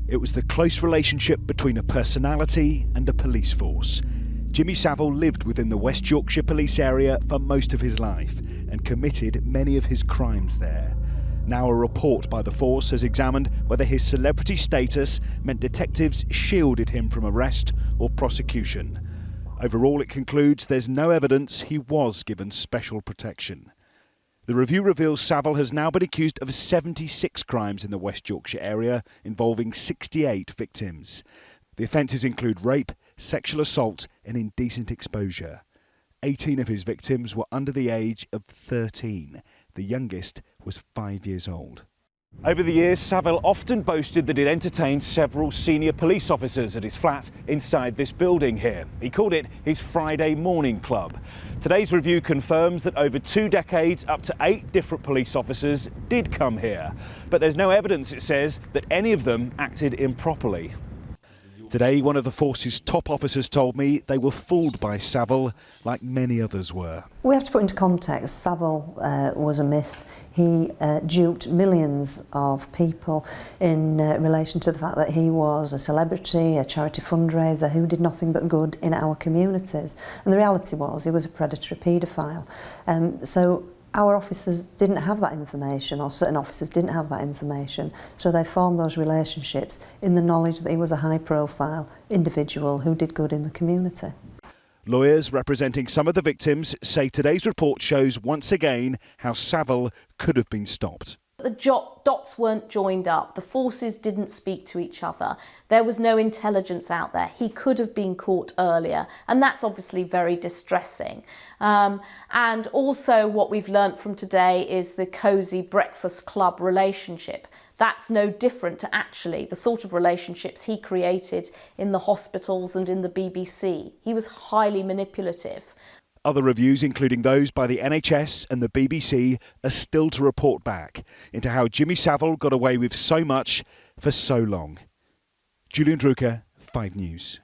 It was the close relationship between a personality and a police force. Jimmy Savile lived within the West Yorkshire police area for most of his life and committed many of his crimes there. Now a report by the force has examined whether his celebrity status meant detectives shielded him from arrest or prosecution. Overall, it concludes there's no evidence he was given special protection. The review reveals Savile has now been accused of 76 crimes in the West Yorkshire area, involving 68 victims. The offences include rape, sexual assault and indecent exposure. 18 of his victims were under the age of 13. The youngest was 5 years old. Over the years, Savile often boasted that he'd entertained several senior police officers at his flat inside this building here. He called it his Friday morning club. Today's review confirms that over 2 decades, up to 8 different police officers did come here. But there's no evidence, it says, that any of them acted improperly. Today, one of the force's top officers told me they were fooled by Savile, like many others were. We have to put into context, Savile was a myth. He duped millions of people in relation to the fact that he was a celebrity, a charity fundraiser who did nothing but good in our communities. And the reality was he was a predatory paedophile. So our officers didn't have that information, or certain officers didn't have that information, so they formed those relationships in the knowledge that he was a high-profile individual who did good in the community. Lawyers representing some of the victims say today's report shows once again how Savile could have been stopped. The dots weren't joined up, the forces didn't speak to each other, there was no intelligence out there. He could have been caught earlier, and that's obviously very distressing. And also what we've learnt from today is the cosy breakfast club relationship. That's no different to actually the sort of relationships he created in the hospitals and in the BBC. He was highly manipulative. Other reviews, including those by the NHS and the BBC, are still to report back into how Jimmy Savile got away with so much for so long. Julian Druker, 5 News.